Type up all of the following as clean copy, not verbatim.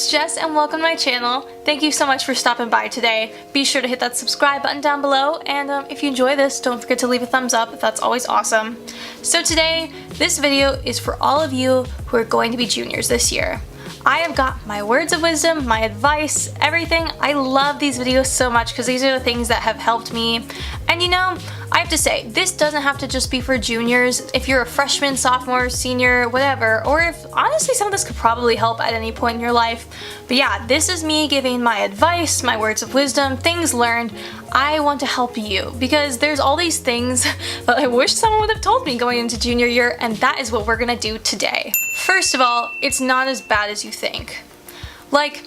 it's Jess and welcome to my channel. Thank you so much for stopping by today. Be sure to hit that subscribe button down below, and if you enjoy this, don't forget to leave a thumbs up. That's always awesome. So today, this video is for all of you who are going to be juniors this year. I have got my words of wisdom, my advice, everything. I love these videos so much because these are the things that have helped me. And you know, I have to say, this doesn't have to just be for juniors. If you're a freshman, sophomore, senior, whatever, or if honestly some of this could probably help at any point in your life. But yeah, this is me giving my advice, my words of wisdom, things learned. I want to help you because there's all these things that I wish someone would have told me going into junior year, and that is what we're gonna do today. First of all, it's not as bad as you think. Like,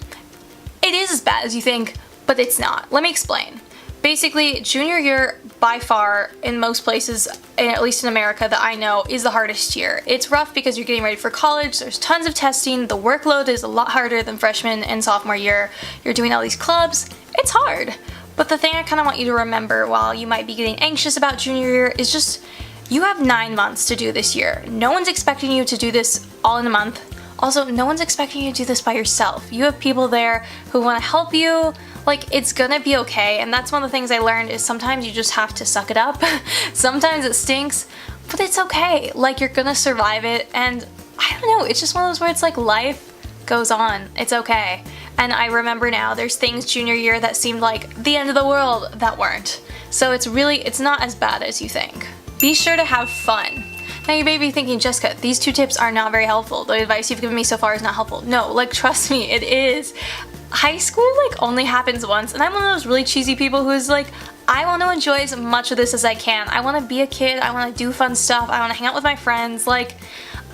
it is as bad as you think, but it's not. Let me explain. Basically, junior year, by far, in most places, at least in America that I know, is the hardest year. It's rough because you're getting ready for college, there's tons of testing, the workload is a lot harder than freshman and sophomore year. You're doing all these clubs, it's hard. But the thing I kind of want you to remember while you might be getting anxious about junior year is just, you have 9 months to do this year. No one's expecting you to do this all in a month. Also, no one's expecting you to do this by yourself. You have people there who want to help you. Like, it's gonna be okay, and that's one of the things I learned is sometimes you just have to suck it up. Sometimes it stinks, but it's okay. Like, you're gonna survive it, and I don't know, it's just one of those where it's like life goes on. It's okay. And I remember now there's things junior year that seemed like the end of the world that weren't. So it's not as bad as you think. Be sure to have fun. Now you may be thinking, Jessica, these 2 tips are not very helpful. The advice you've given me so far is not helpful. No, like, trust me, it is. High school, like, only happens once, and I'm one of those really cheesy people who's like, I want to enjoy as much of this as I can. I want to be a kid, I want to do fun stuff, I want to hang out with my friends, like,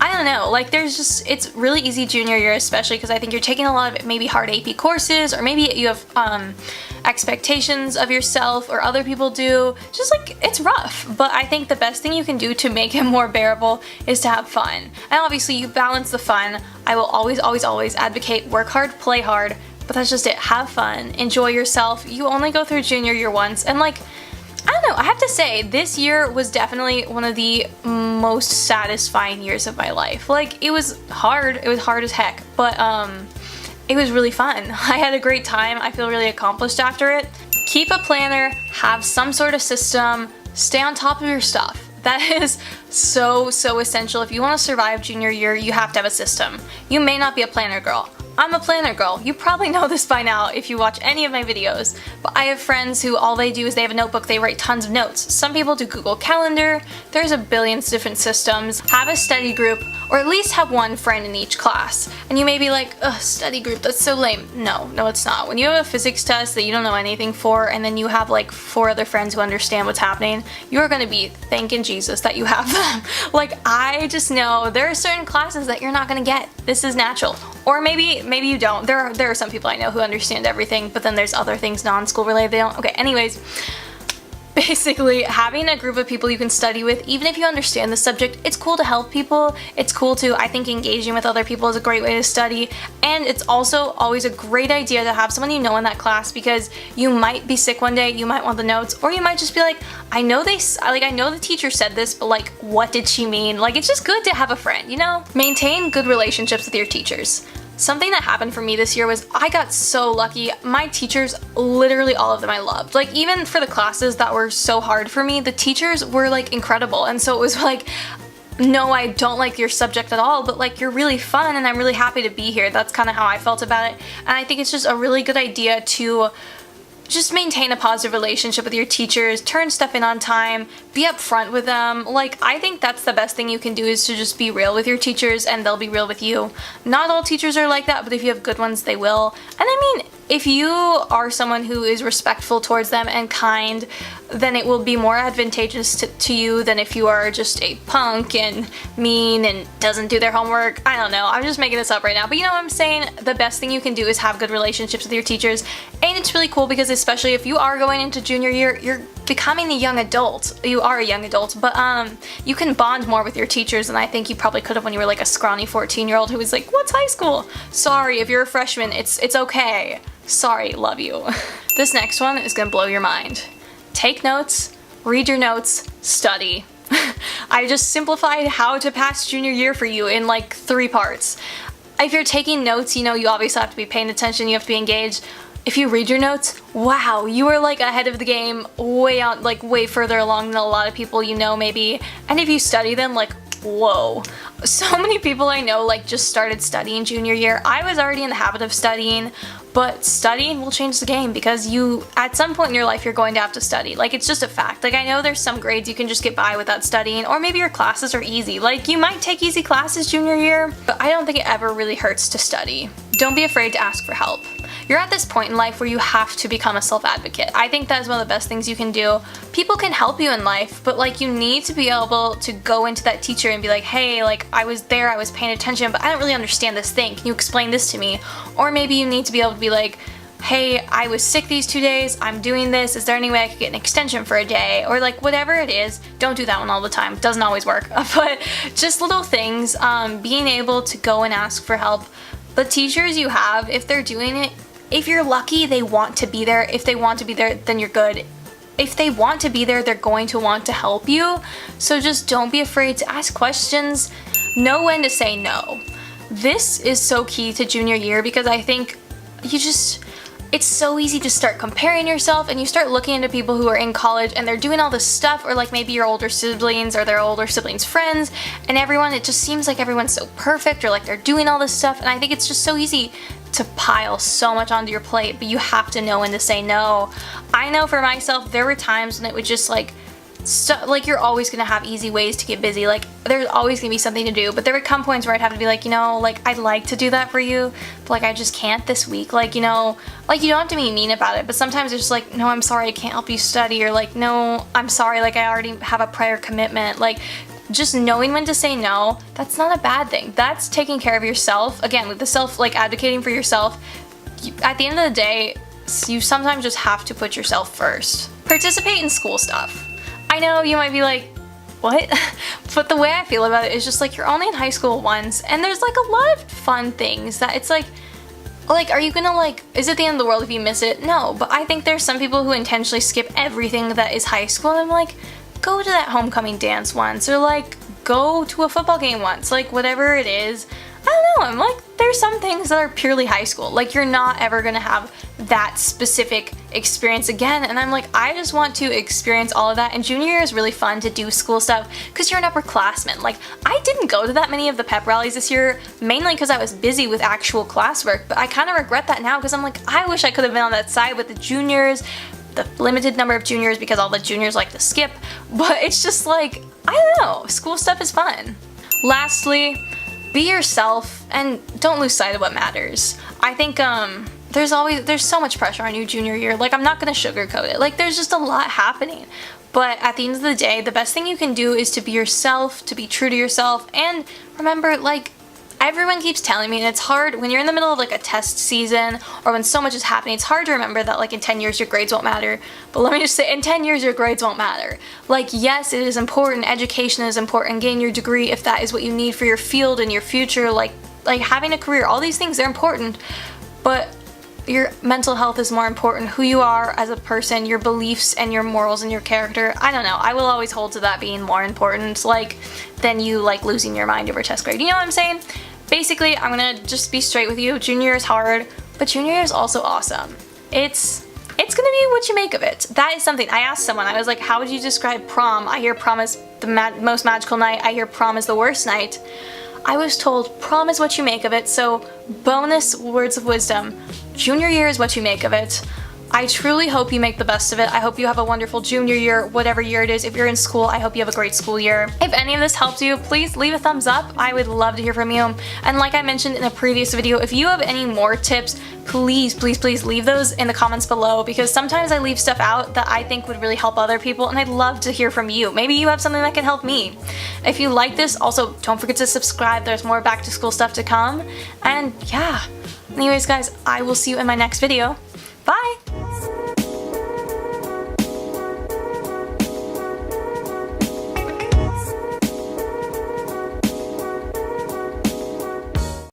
I don't know, like, it's really easy junior year, especially because I think you're taking a lot of maybe hard AP courses, or maybe you have expectations of yourself or other people do. Just like, it's rough, but I think the best thing you can do to make it more bearable is to have fun. And obviously you balance the fun. I will always, always, always advocate work hard, play hard, but that's just it. Have fun, enjoy yourself. You only go through junior year once, and like, I don't know, I have to say, this year was definitely one of the most satisfying years of my life. Like, it was hard as heck, but it was really fun. I had a great time, I feel really accomplished after it. Keep a planner, have some sort of system, stay on top of your stuff. That is so essential. If you want to survive junior year, you have to have a system. You may not be a planner girl. I'm a planner girl. You probably know this by now if you watch any of my videos, but I have friends who all they do is they have a notebook, they write tons of notes. Some people do Google Calendar, there's a billion different systems. Have a study group, or at least have one friend in each class. And you may be like, ugh, study group, that's so lame. No, it's not. When you have a physics test that you don't know anything for, and then you have like 4 other friends who understand what's happening, you're gonna be thanking Jesus that you have them. Like, I just know there are certain classes that you're not gonna get. This is natural. Or maybe you don't. There are some people I know who understand everything, but then there's other things non-school related they don't. Okay, anyways, basically having a group of people you can study with, even if you understand the subject, it's cool to help people. It's cool to, I think engaging with other people is a great way to study, and it's also always a great idea to have someone you know in that class because you might be sick one day, you might want the notes, or you might just be like, I know the teacher said this, but like, what did she mean? Like, it's just good to have a friend, you know? Maintain good relationships with your teachers. Something that happened for me this year was I got so lucky. My teachers, literally all of them I loved. Like, even for the classes that were so hard for me, the teachers were like incredible. And so it was like, no, I don't like your subject at all, but like, you're really fun and I'm really happy to be here. That's kind of how I felt about it. And I think it's just a really good idea to just maintain a positive relationship with your teachers, turn stuff in on time, be upfront with them. Like, I think that's the best thing you can do is to just be real with your teachers and they'll be real with you. Not all teachers are like that, but if you have good ones, they will. And I mean, if you are someone who is respectful towards them and kind, then it will be more advantageous to you than if you are just a punk and mean and doesn't do their homework. I don't know, I'm just making this up right now, but you know what I'm saying? The best thing you can do is have good relationships with your teachers, and it's really cool because especially if you are going into junior year, you're becoming a young adult. You are a young adult, but you can bond more with your teachers than I think you probably could have when you were like a scrawny 14-year-old who was like, what's high school? Sorry, if you're a freshman, it's okay. Sorry, love you. This next one is gonna blow your mind. Take notes, read your notes, study. I just simplified how to pass junior year for you in like 3 parts. if you're taking notes, you know, you obviously have to be paying attention, you have to be engaged. If you read your notes, wow, you are like ahead of the game, way out, like way further along than a lot of people you know maybe. And if you study them, like, whoa. So many people I know like just started studying junior year. I was already in the habit of studying, but studying will change the game because you, at some point in your life, you're going to have to study. Like, it's just a fact. Like, I know there's some grades you can just get by without studying, or maybe your classes are easy. Like, you might take easy classes junior year, but I don't think it ever really hurts to study. Don't be afraid to ask for help. You're at this point in life where you have to become a self-advocate. I think that is one of the best things you can do. People can help you in life, but like you need to be able to go into that teacher and be like, hey, like I was there, I was paying attention, but I don't really understand this thing. Can you explain this to me? Or maybe you need to be able to be like, hey, I was sick these 2 days, I'm doing this, is there any way I could get an extension for a day? Or like whatever it is. Don't do that one all the time, doesn't always work. But just little things, being able to go and ask for help. The teachers you have, if they're doing it, if you're lucky, they want to be there. If they want to be there, then you're good. If they want to be there, they're going to want to help you. So just don't be afraid to ask questions. Know when to say no. This is so key to junior year because I think it's so easy to start comparing yourself and you start looking into people who are in college and they're doing all this stuff, or like maybe your older siblings or their older siblings' friends, and everyone, it just seems like everyone's so perfect or like they're doing all this stuff, and I think it's just so easy to pile so much onto your plate, but you have to know when to say no. I know for myself, there were times when it would just like you're always gonna have easy ways to get busy. Like there's always gonna be something to do, but there would come points where I'd have to be like, you know, like I'd like to do that for you, but like I just can't this week. Like, you know, like you don't have to be mean about it, but sometimes it's just like, no, I'm sorry, I can't help you study, or like, no, I'm sorry, like I already have a prior commitment. Like just knowing when to say no, that's not a bad thing. That's taking care of yourself. Again, with the self, like advocating for yourself, at the end of the day, you sometimes just have to put yourself first. Participate in school stuff. I know you might be like, what? But the way I feel about it is just like you're only in high school once, and there's like a lot of fun things that it's like, are you gonna like, is it the end of the world if you miss it? No, but I think there's some people who intentionally skip everything that is high school, and I'm like, go to that homecoming dance once, or like go to a football game once, like whatever it is. I don't know, I'm like, there's some things that are purely high school. Like you're not ever gonna have that specific experience again, and I'm like, I just want to experience all of that, and junior year is really fun to do school stuff because you're an upperclassman. Like I didn't go to that many of the pep rallies this year, mainly because I was busy with actual classwork, but I kind of regret that now because I'm like, I wish I could have been on that side with the juniors, the limited number of juniors because all the juniors like to skip, but it's just like, I don't know, school stuff is fun. Lastly, be yourself and don't lose sight of what matters. I think there's so much pressure on you junior year. Like I'm not gonna sugarcoat it. Like there's just a lot happening. But at the end of the day, the best thing you can do is to be yourself, to be true to yourself, and remember, like, everyone keeps telling me, and it's hard when you're in the middle of like a test season or when so much is happening, it's hard to remember that like in 10 years your grades won't matter. But let me just say, in 10 years your grades won't matter. Like yes, it is important, education is important, getting your degree if that is what you need for your field and your future, like having a career, all these things are important, but your mental health is more important, who you are as a person, your beliefs and your morals and your character. I don't know, I will always hold to that being more important, like, than you like losing your mind over test grade. You know what I'm saying? Basically, I'm gonna just be straight with you. Junior year is hard, but junior year is also awesome. It's gonna be what you make of it. That is something, I asked someone, I was like, how would you describe prom? I hear prom is the most magical night, I hear prom is the worst night. I was told prom is what you make of it, so bonus words of wisdom. Junior year is what you make of it. I truly hope you make the best of it. I hope you have a wonderful junior year, whatever year it is. If you're in school, I hope you have a great school year. If any of this helped you, please leave a thumbs up. I would love to hear from you. And like I mentioned in a previous video, if you have any more tips, please leave those in the comments below, because sometimes I leave stuff out that I think would really help other people, and I'd love to hear from you. Maybe you have something that can help me. If you like this, also don't forget to subscribe. There's more back to school stuff to come. And yeah, anyways guys, I will see you in my next video. Bye!